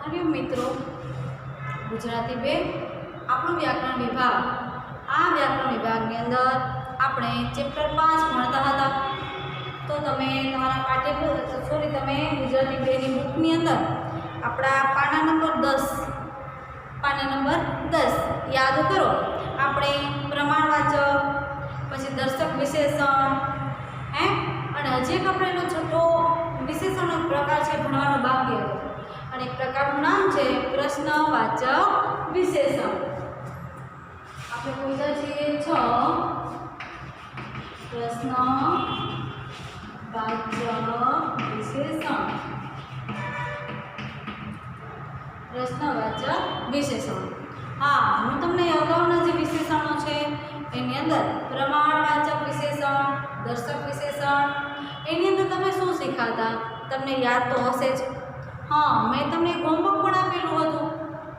हरिओम मित्रों, गुजराती बे આપણું વ્યાકરણ વિભાગ આ વ્યાકરણ વિભાગની અંદર આપણે ચેપ્ટર 5 ભણતા હતા। તો તમે તમારા પાઠ્યપુસ્તક તમે ગુજરાતી 2 ની બુકની અંદર આપણા પાના નંબર 10 યાદ કરો। આપણે પ્રમાણવાચક પછી દર્શક વિશેષણ અને હજી એક આપણો છઠ્ઠો વિશેષણનો પ્રકાર છે ભણવાનો બાકી હતો અને એક પ્રકારનું નામ છે પ્રશ્નવાચક વિશેષણ। આપણે બોલતા છીએ 6 પ્રશ્નવાચક વિશેષણ। પ્રશ્નવાચક વિશેષણ हाँ, હું તમને અગાઉના જે વિશેષણો છે એની અંદર પ્રમાણવાચક વિશેષણ, દર્શક વિશેષણ એની અંદર તમે શું શીખાતા તમને યાદ તો હશે જ। हाँ, મેં તમને એક હોમવર્ક પણ આપેલું હતું।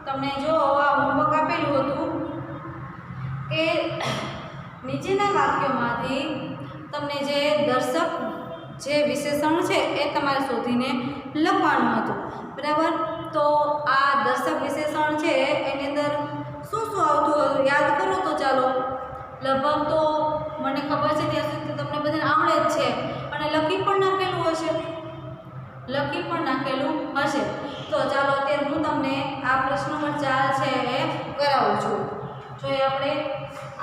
તમને જો આ હોમવર્ક આપેલું હતું કે નીચેના વાક્યોમાંથી તમને જે દર્શક જે વિશેષણ છે એ તમારે શોધીને લખવાનું હતું, બરાબર। તો આ દર્શક વિશેષણ છે એની અંદર શું શું આવતું હતું યાદ કરો તો ચાલો। લગભગ તો મને ખબર છે ત્યાં સુધી તમને બધાને આવડે જ છે અને લખી પણ નાખેલું હશે। તો ચાલો અત્યારે હું તમને આ પ્રશ્ન નંબર 4 છે એ કરાવું છું। જો એ આપણે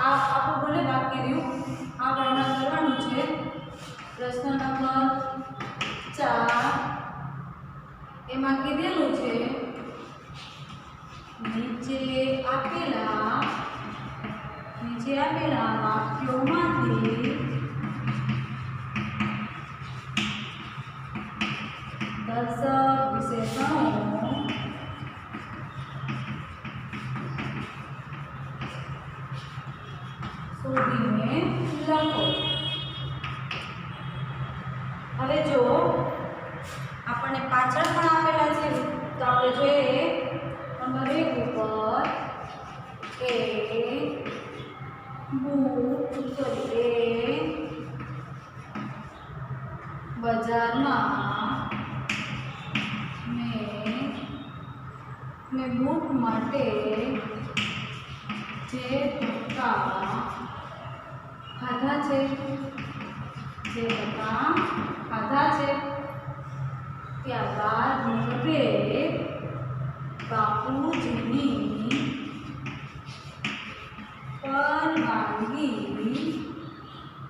આ આખું ભલે બાકી રહ્યું આ પ્રમાણે કરવાનું છે। પ્રશ્ન નંબર 4 એમાં કીધેલું છે નીચે આપેલા વાક્યોમાંથી દર્શક વિશેષણો શોધીને લખો। હવે જો આપણને પાછળ પણ આપેલા છે તો આપણે જોઈએ નંબર 1 ઉપર બજારમાં મેં બૂટ માટે જે ધક્કા ખાધા છે ત્યારબાદ નંબર 2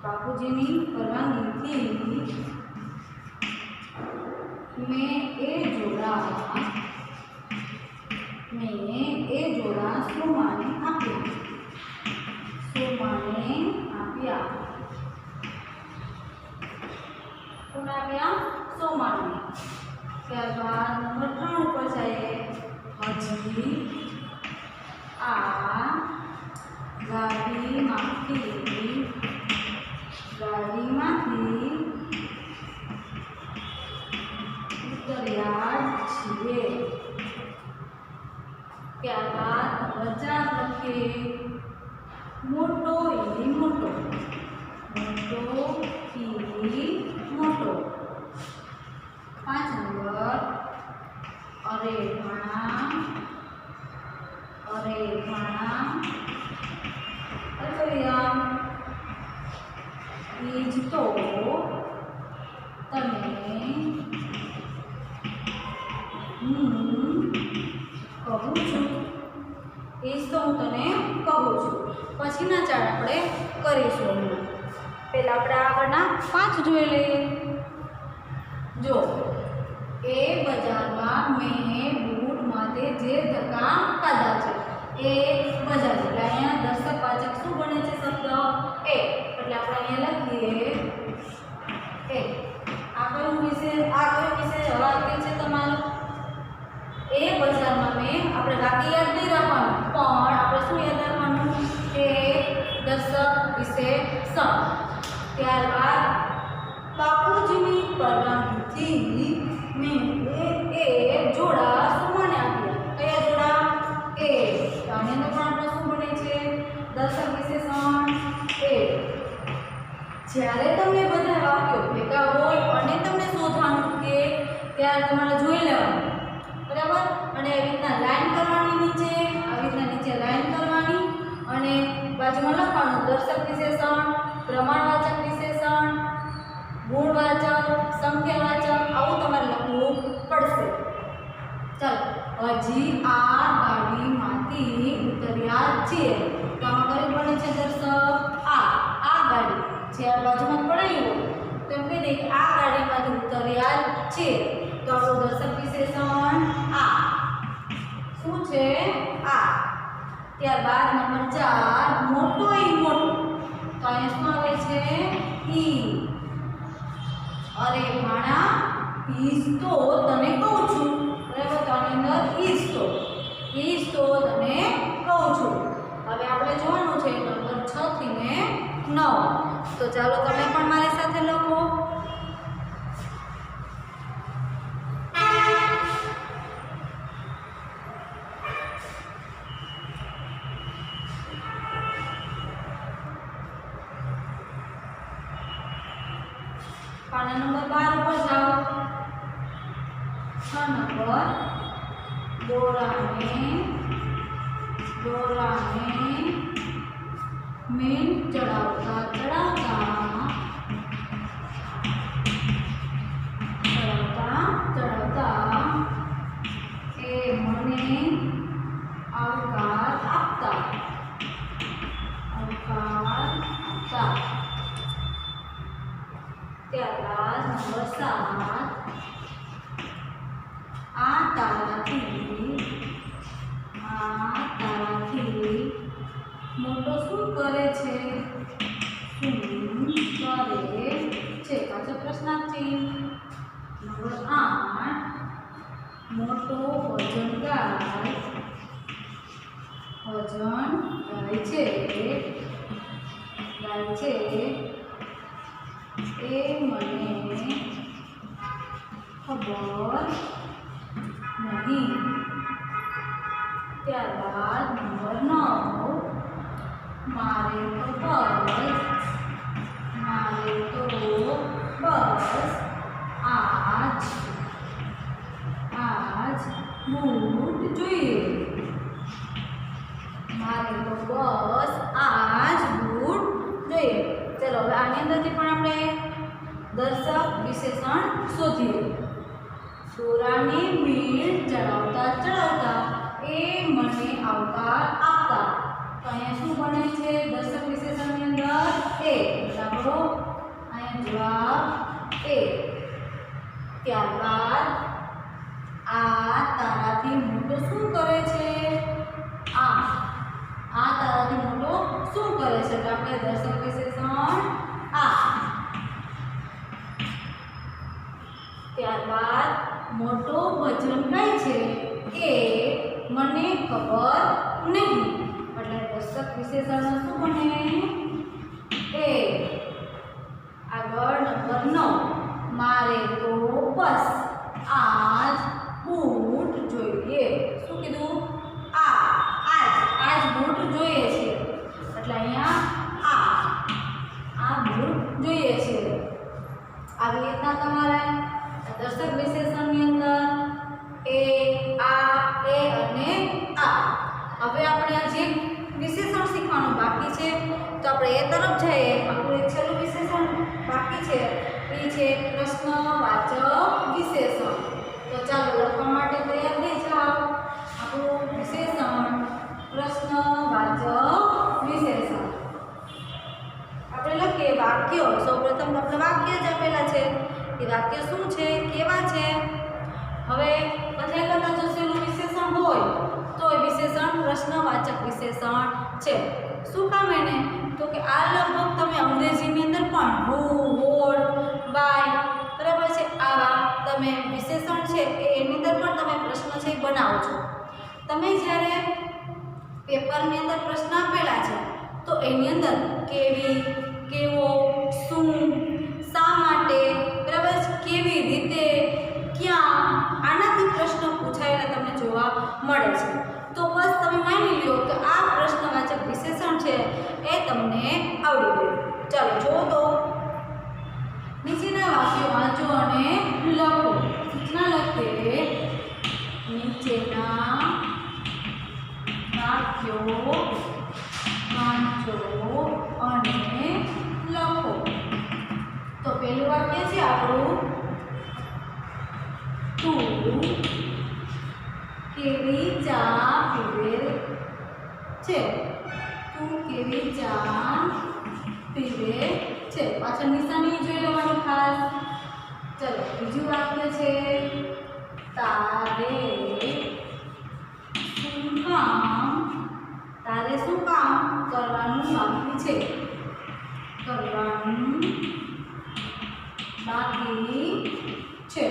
બાપુજીની પરવાનગીથી મેં એ જોડા સોમાને આપ્યા। કોને આપ્યા? સોમાને। ત્યારબાદ નંબર 3 ઉપર જઈએ। હજી આ ગાડીમાંથી ઉતર્યા છીએ। ત્યારબાદ નંબર 4 લખીએ મોટો ઈ મોટો। 5 નંબર અરે ભાણા અલ્પવિરામ ઈજ તો તને હું કહું છું। પછીના 4 આપણે કરીશું। પહેલા આપણે આગળના 5 જોઈ લઈએ। જો એ બજારમાં મેં બૂટ માટે જે ધક્કા ખાધા છે એ બજાર એટલે અહીંયા દર્શકવાચક શું બને છે શબ્દ એ, એટલે આપણે અહીંયા લખીએ એ। આ કયો વિશે વાક્ય છે તમારું? એ બજારમાં મેં આપણે વાક્ય યાદ નહીં રાખવાનું પણ આપણે શું યાદ રાખવાનું કે દર્શક વિશેષણ। ત્યારબાદ બાપુજીની પરવાનગીથી મેં એ જોડા સોમાને આપ્યા। કયા જોડા? એ આની અંદર પણ આપણું શું બને છે દર્શક વિશેષણ એ। જ્યારે તમને બધા વાક્યો ભેગા હોય અને તમને શોધવાનું કે ત્યારે તમારે જોઈ લેવાનું, બરાબર। અને સંખ્યાવાચક આવું તમારે લખવું પડશે. ચાલો, હજી આ ગાડીમાંથી ઉતર્યા છીએ. તો આમાં કયું બને છે દર્શક? આ ગાડી જે આ બાજુમાં પડેલી હોય તો એમ કહી દઈએ કે આ ગાડીમાંથી ઉતર્યા છીએ. તો આપણું દર્શક વિશેષણ આ શું છે? આ. ત્યારબાદ નંબર 4 મોટો ઈ મોટો. તો અહીંયા શું આવે છે? ઈ. અરે ભાણા ઈજ તો તને કહું છું. બરાબર, તો આની અંદર ઈજ તો તને કહું છું. હવે આપણે જોવાનું છે નંબર 6 થી ને 9. તો ચાલો તમે પણ મારી સાથે લખો. પાના નંબર 12 ઉપર જાઓ. 6 નંબર દોરાને મેન ચડાવતા એ મને આવકાર આપતા. ત્યારબાદ નંબર 7 આ તારાથી મોટો શું કરે છે? પાછો પ્રશ્નાર્થ ચિહ્ન. નંબર 8 મોટો ભજન ગાય છે એ મને ખબર નહીં. ત્યારબાદ નંબર 9 મારે તો બસ આજ બૂટ જોઈએ. મારે તો બસ આજ બૂટ જોઈએ. ચલો હવે આની અંદરથી પણ આપણે દર્શક વિશેષણ શોધીએ. દોરાને મીણ ચડાવતા એ મને આવકાર આપતા. તો અહીંયા શું બને છે દર્શક વિશેષણની અંદર? એ. આપણો અહીંયા જવાબ એ. ત્યારબાદ આ તારાથી મોટો શું કરે છે? આ તારાથી મોટો શું કરે છે? એટલે આપણે દર્શક વિશેષણ આ. ત્યારબાદ મોટો ભજન ગાય છે એ મને ખબર નહીં. એટલે દર્શક વિશેષણ શું બને? એ. આગળ નંબર 9 મારે તો બસ આજ બૂટ જોઈએ. શું કીધું? આજ બૂટ જોઈએ છે. એટલે અહીંયા આ બૂટ જોઈએ છે. આવી રીતના તમારે દર્શક વિશેષણની અંદર એ, આ, એ અને આ. હવે આપણે આ જે વિશેષણ શીખવાનું બાકી છે તો આપણે એ તરફ જઈએ. આપણું એક છેલ્લું વિશેષણ બાકી છે એ છે પ્રશ્નવાચક વિશેષણ. તો ચાલો લખવા માટે તૈયાર થઈ જાઓ. આપણું વિશેષણ પ્રશ્નવાચક વિશેષણ. આપણે લખીએ વાક્યો. સૌપ્રથમ આપણે વાક્ય જ આપેલા છે. એ વાક્ય શું છે? કેવા છે? હવે બધા કરતા જો સેલું વિશેષણ હોય તો એ વિશેષણ પ્રશ્નવાચક વિશેષણ છે. શું કામ એને? તો કે આ લગભગ તમે અંગ્રેજીની અંદર પણ હુ, વોટ, બાય, બરાબર છે, આવા તમે વિશેષણ છે એની અંદર પણ તમે પ્રશ્ન છે બનાવો છો. તમે જ્યારે પેપરની અંદર પ્રશ્ન આપેલા છે તો એની અંદર કેવી, કેવો, શું, શા માટે, બરાબર, કેવી રીતે, ક્યાં, આનાથી પ્રશ્ન પૂછાયેલા તમને જોવા મળે છે. તો બસ તમે માની લો કે આ પ્રશ્નવાચક વિશેષણ છે એ તમને આવડી ગયું. ચાલો જો તો નીચેના વાક્યો વાંચો અને લખો. સૂચના લખીએ. નીચેના વાક્યો વાંચો અને લખો. તો પહેલું વાક્ય છે આપણું કેવી ચા પીવે છે? તું કેવી ચા પીવે છે? પાછળ નિશાની જોઈ લેવાનું ખાસ. ચલો બીજું વાક્ય છે, તારે શું કામ કરવાનું બાકી છે? કરવાનું બાકી છે.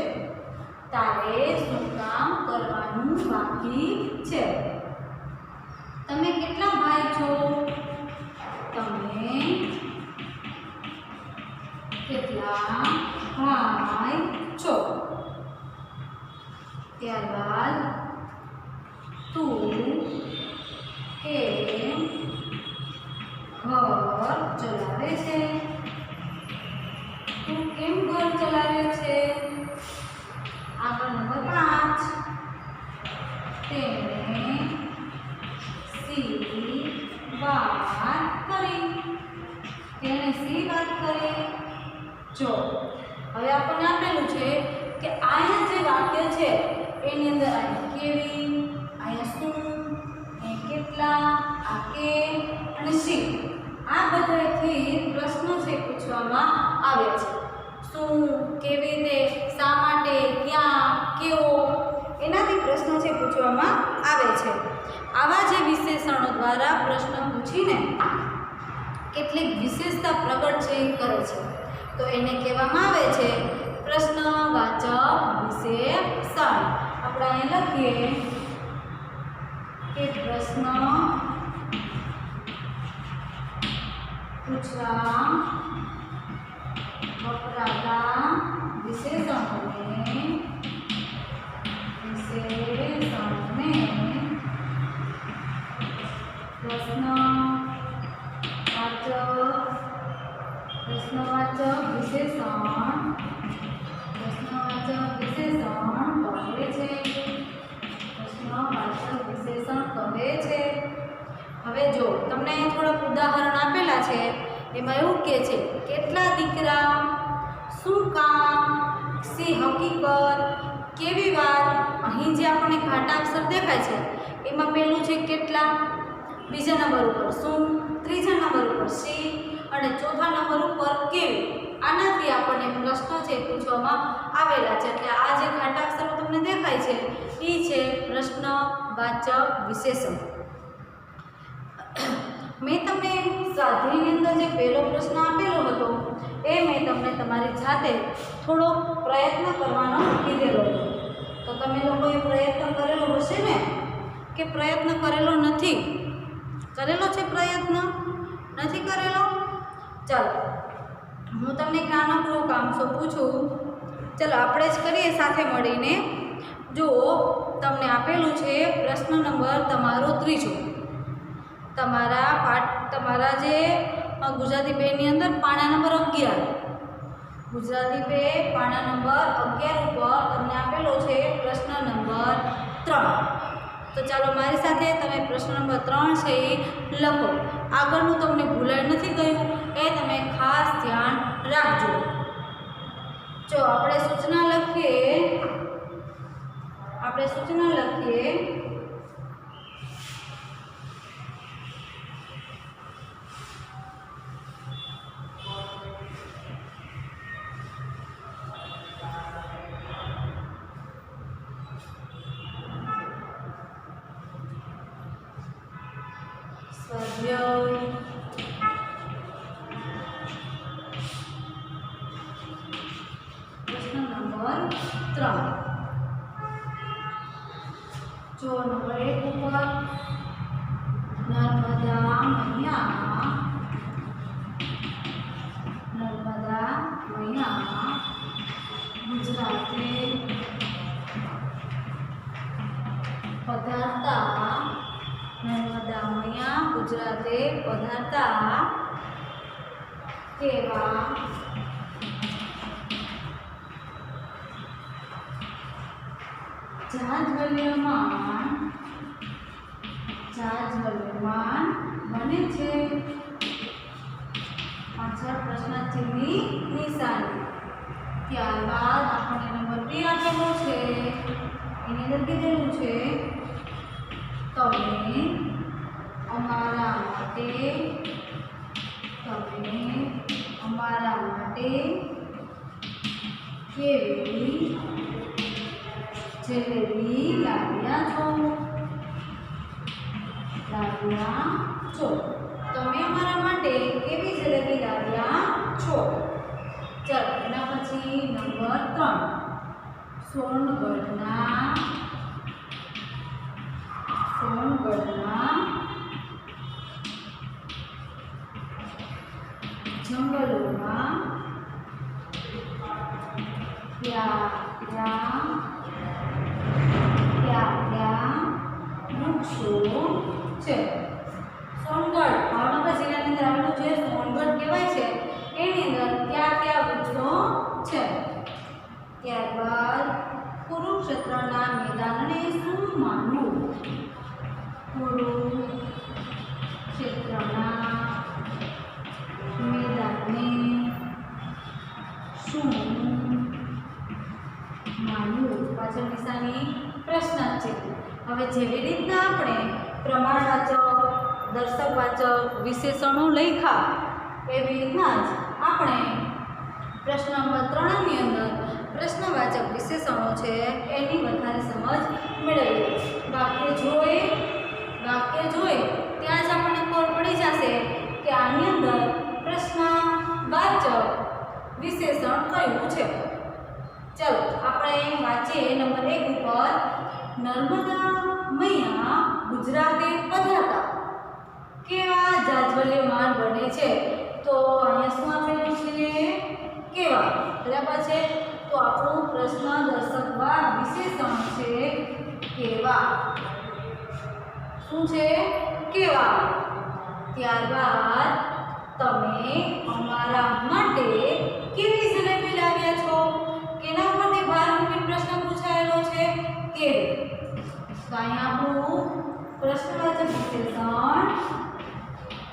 તારે શું કામ કરવાનું બાકી છે? તમે કેટલા ભાઈ છો? તમે કેટલા ભાઈ છો? ત્યારબાદ તું કેમ ઘર ચલાવે છે? તું કેમ ઘર ચલાવે છે? આગળ નંબર 5, તેણે સી વાત કરી. તેણે સી વાત કરી? જો હવે આપણને આપેલું છે કે અહીંયા જે વાક્ય છે એની અંદર અહીંયા કેવી, અહીંયા શું, અહીંયા કેટલા, આ કેમ અને સી, આ બધાથી પ્રશ્નો છે પૂછવામાં આવ્યા છે. શું, કેવી રીતે, શા માટે, ક્યાં, કેવો, એનાથી પ્રશ્નો છે પૂછવામાં આવે છે. આવા જે વિશેષણો દ્વારા પ્રશ્ન પૂછીને કેટલીક વિશેષતા પ્રગટ છે કરે છે, તો એને કહેવામાં આવે છે પ્રશ્નવાચક વિશેષણ. આપણે અહીં લખીએ કે પ્રશ્ન પૂછવા વપરાતા વિશેષણોને પ્રશ્નવાચક વિશેષણ કહે છે. પ્રશ્નવાચક વિશેષણ કહે છે. હવે જો તમને અહીં થોડાક ઉદાહરણ આપેલા છે, એમાં એવું કહે છે કેટલા દીકરા, શું કામ, સી હકીકત, કેવી વાત. અહીં જે આપણને ઘાટા અક્ષર દેખાય છે એમાં પહેલું છે કેટલા, બીજા નંબર ઉપર શું, ત્રીજા નંબર ઉપર સી અને ચોથા નંબર ઉપર કેવી. આનાથી આપણને પ્રશ્નો છે પૂછવામાં આવેલા છે. એટલે આ જે ઘાટા અક્ષરો તમને દેખાય છે એ છે પ્રશ્નવાચક વિશેષણ. મેં તમને સ્વાધ્યાયની અંદર જે પહેલો પ્રશ્ન આપેલો હતો એ મેં તમને તમારી જાતે થોડો પ્રયત્ન કરવાનો કીધેલો હતો. તો તમે લોકોએ પ્રયત્ન કરેલો હશે ને? કે પ્રયત્ન કરેલો નથી? કરેલો છે પ્રયત્ન? નથી કરેલો? ચાલો હું તમને એક નાનકડો કામ સોંપું છું. ચાલો આપણે જ કરીએ સાથે મળીને. જુઓ તમને આપેલું છે પ્રશ્ન નંબર તમારો 3. તમારા જે ગુજરાતી 2 ની અંદર પાના નંબર 11, ગુજરાતી 2 પાના નંબર 11 ઉપર તમને આપેલો છે પ્રશ્ન નંબર 3. તો ચાલો મારી સાથે તમે પ્રશ્ન નંબર 3 છે એ લખો. આગળનું તમને ભૂલાઈ નથી ગયું એ તમે ખાસ ધ્યાન રાખજો. જો આપણે સૂચના લખીએ સ્વાધ્યાય પ્રશ્ન નંબર 3. જો નંબર 1 ઉપર નર્મદા મૈયા ગુજરાતે પધારતા, નર્મદા મૈયા ગુજરાતે પધારતા કેવા જાજવલ્યમાન બને છે. પાછળ પ્રશ્ન ચિહ્નની નિશાની. ત્યારબાદ આપણને નંબર 2 આપેલો છે, એની અંદર કીધેલું છે તમે અમારા માટે કેવી જલેબી લાવ્યા છો? તમે અમારા માટે કેવી જલેબી લાવ્યા છો? ચાલો એના પછી નંબર 3 સોનગઢના જંગલોમાં કયા વૃક્ષો છે? સોનગઢ ભાવનગર જિલ્લાની અંદર આવેલું જે સોનગઢ કહેવાય છે એની અંદર કયા વૃક્ષો છે? ત્યારબાદ કુરુક્ષેત્રના મેદાનને શું માનવું? કુરુક્ષેત્રના મેદાનને શું માનવું? પાછળ નિશાની પ્રશ્ન છે. હવે જેવી રીતના આપણે પ્રમાણવાચક, દર્શકવાચક વિશેષણો લખ્યા એવી રીતના જ આપણે પ્રશ્ન નંબર 3 ની અંદર પ્રશ્નવાચક વિશેષણો છે એની વધારે સમજ મેળવીએ. વાક્ય જોઈ ત્યાં જ આપણને ખબર પડી જશે કે આની અંદર પ્રશ્નવાચક વિશેષણ કયું છે. ચાલો આપણે વાંચીએ નંબર 1 ઉપર. નર્મદા મૈયા ગુજરાતે પધારતા કેવા જાજવલ્યમાન બને છે? તો અહીંયા શું આપેલું છે? કેવા. બરાબર છે. તો આપણું પ્રશ્ન દર્શકવાદ વિશેષણ છે કેવા. શું છે? કેવા. ત્યારબાદ તમે અમારા માટે કેવી જલેબી લાવ્યા છો? કેના ઉપર ભાર મૂકીને પ્રશ્ન પૂછાયેલો છે? કેવી. તો અહીંયા આપણું પ્રશ્નવાચક વિશેષણ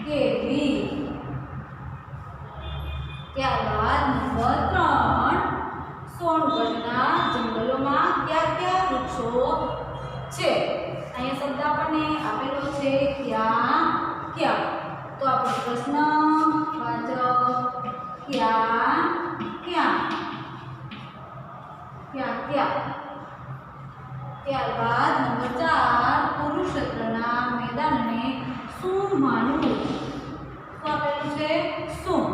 કેવી. ત્યારબાદ નંબર 3 સોનગઢના જંગલોમાં કયા વૃક્ષો છે? અહીંયા શબ્દ આપણને આપેલો છે કયા. તો આપણો પ્રશ્નવાચક કયા. ત્યારબાદ નંબર 4 કુરુક્ષેત્રના મેદાનને શું માનવું? શું આપેલું છે? શું.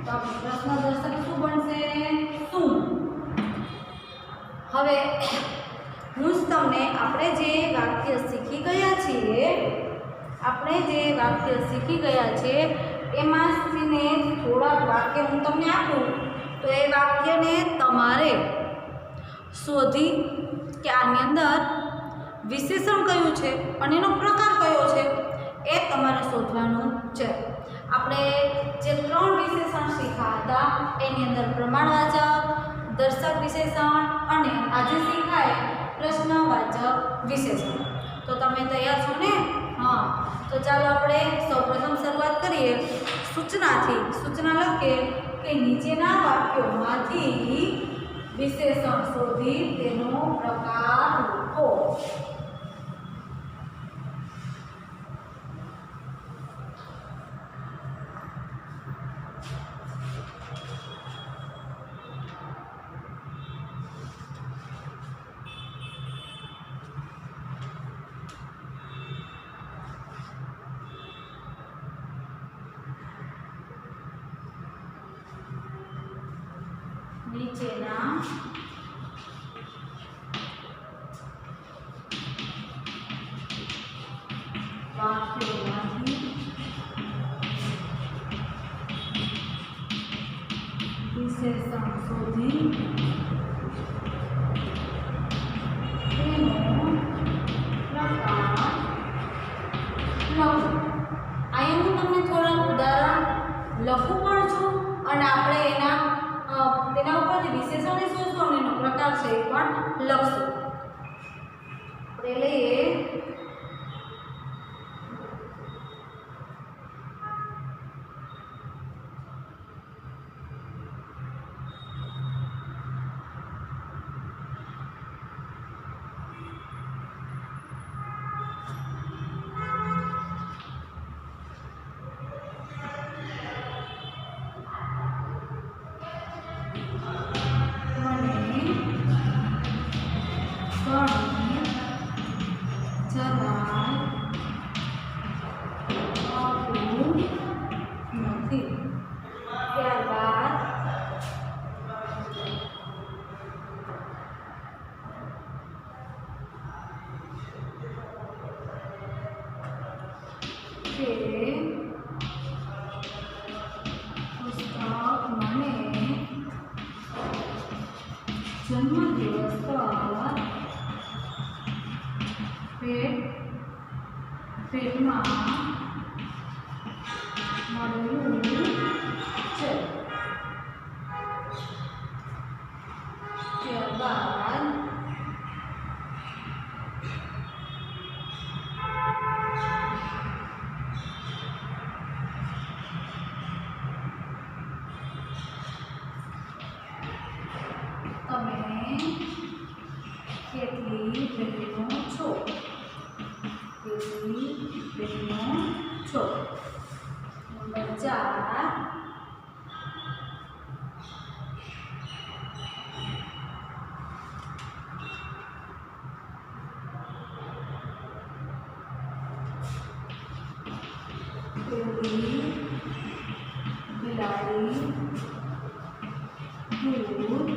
તો આપણો પ્રશ્ન દર્શક શું બનશે? શું. હવે હું તમને આપણે જે વાક્ય શીખી ગયા છીએ એમાંથીને થોડાક વાક્ય હું તમને આપું તો એ વાક્યને તમારે શોધી કે આની અંદર વિશેષણ કયું છે અને એનો પ્રકાર કયો છે એ તમારે શોધવાનું છે. આપણે જે 3 વિશેષણ શીખ્યા હતા એની અંદર પ્રમાણવાચક, દર્શક વિશેષણ અને આજે શીખાય પ્રશ્નવાચક વિશેષણ. તો તમે તૈયાર છો ને? હા. તો ચાલો આપણે સૌપ્રથમ શરૂઆત કરીએ સૂચનાથી. સૂચના લખીએ કે નીચેના વાક્યોમાંથી વિશેષણ શોધી તેનો પ્રકાર લખો. નીચેના વાક્યોમાંથી વિશેષણ શોધી તેનો પ્રકાર લખો. અહીં હું તમને થોડાક ઉદાહરણ લખું પણ છું અને આપણે તેના ઉપર જે વિશેષણને શોધશો અને એનો પ્રકાર છે એ પણ લખશું. આપણે લઈએ કે પુસ્તક મને જન્મદિવસ પર ભેટમાં મળ્યું છે. ત્યારબાદ તમે કેટલી બહેનો છો? કેટલી બહેનો છો? નંબર 4 કેવી બિલાડી દૂધ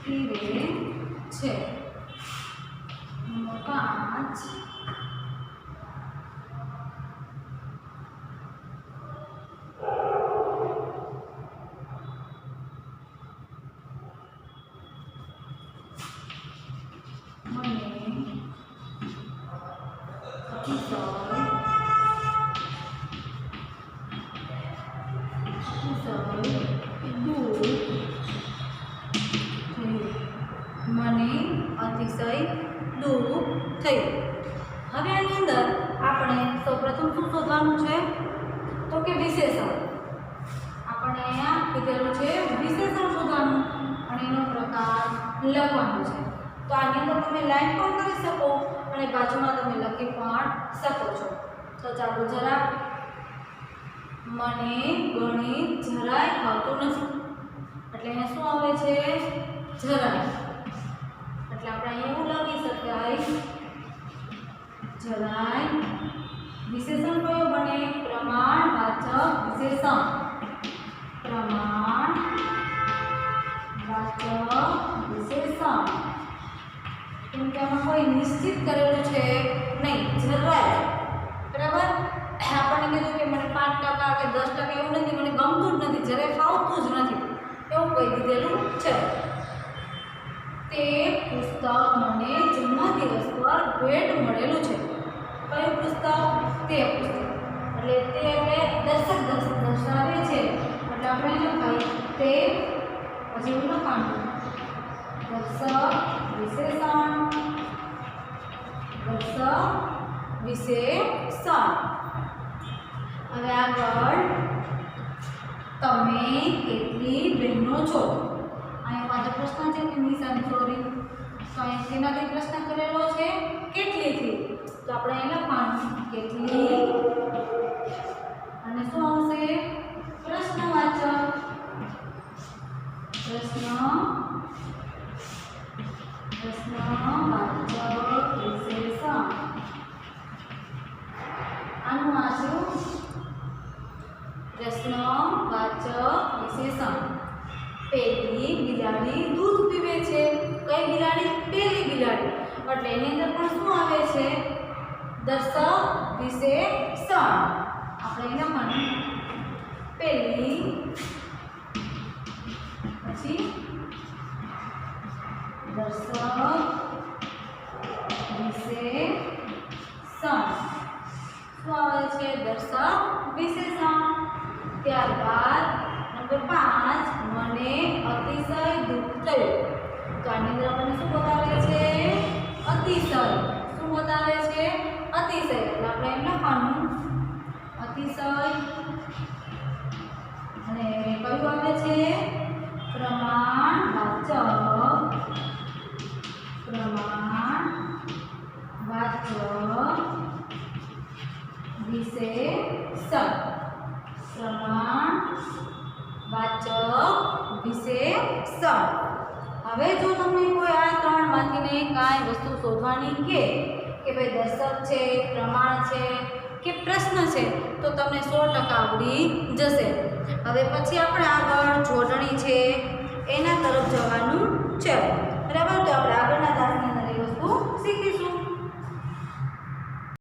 પીવે છે? નંબર 5 મને અતિશય દુઃખ થયું. હવે આની અંદર આપણે સૌપ્રથમ શું શોધવાનું છે? તો કે વિશેષણ. આપણે અહીંયા કીધેલું છે વિશેષણ શોધવાનું અને એનો પ્રકાર લખવાનો છે. તો આની અંદર તમે લાઈન પણ કરી શકો અને બાજુમાં તમે લખી પણ શકો છો. તો ચાલો જરા, મને ગણિત જરાય આવતું નથી. એટલે અહીંયા શું આવે છે? જરાય. એટલે આપણે અહીંયા એવું લખી શકાય જરાય. વિશેષણ કયો બને? પ્રમાણવાચક વિશેષણ. પ્રમાણવાચક વિશેષણ. કેમ કે આમાં કોઈ નિશ્ચિત કરેલું છે નહીં, જરાય. બરાબર? આપણને કીધું કે મને 5% કે 10% એવું નથી, મને ગમતું જ નથી, જરાય ફાવતું જ નથી, એવું કહી દીધેલું છે. તે પુસ્તક મને જન્મદિવસ પર ભેટ મળેલું છે. કયું પુસ્તક? તે પુસ્તક. એટલે તે એટલે દર્શાવે છે. એટલે આપણે લખાય તે, પછી એવું લખવાનું દર્શક વિશેષણ. દર્શક વિશેષણ. હવે આગળ, તમે કેટલી બહેનો છો? અહીંયા પાછો પ્રશ્ન છે કે નિશાની, સોરી. તો અહીંયા તેનાથી પ્રશ્ન કરેલો છે કેટલીથી. તો આપણે અહીં લખવાનું કેટલી અને શું આવશે? પ્રશ્નવાચક. પ્રશ્નવાચક વિશેષણ. આનું વાંચું પ્રશ્નવાચક વિશેષણ. પેલી બિલાડી દૂધ પીવે છે. કઈ બિલાડી? પેલી બિલાડી. એટલે એની અંદર પણ શું આવે છે? દર્શક વિશેષણ. આપણે એને લખવાનું પેલી, પછી દર્શક વિશેષણ. શું આવે છે? દર્શક વિશેષણ. ત્યારબાદ નંબર 5, મને અતિશય દુઃખ થયું. તો આની અંદર આપણને શું બતાવે છે? અતિશય. શું બતાવે છે? અતિશય. એટલે આપણે એમ લખવાનું અતિશય. અને કયું આવે છે? પ્રમાણવાચક. પ્રમાણવાચક વિશેષણ. પ્રમાણવાચક વિશેષણ. હવે જો તમને કોઈ આ ત્રણમાંથી કાંઈ વસ્તુ શોધવાની કે ભાઈ દર્શક છે, પ્રમાણ છે કે પ્રશ્ન છે, તો તમને 100% આવડી જશે. હવે પછી આપણે આગળ જોડણી છે એના તરફ જવાનું છે. બરાબર? તો આપણે આગળના દાખલા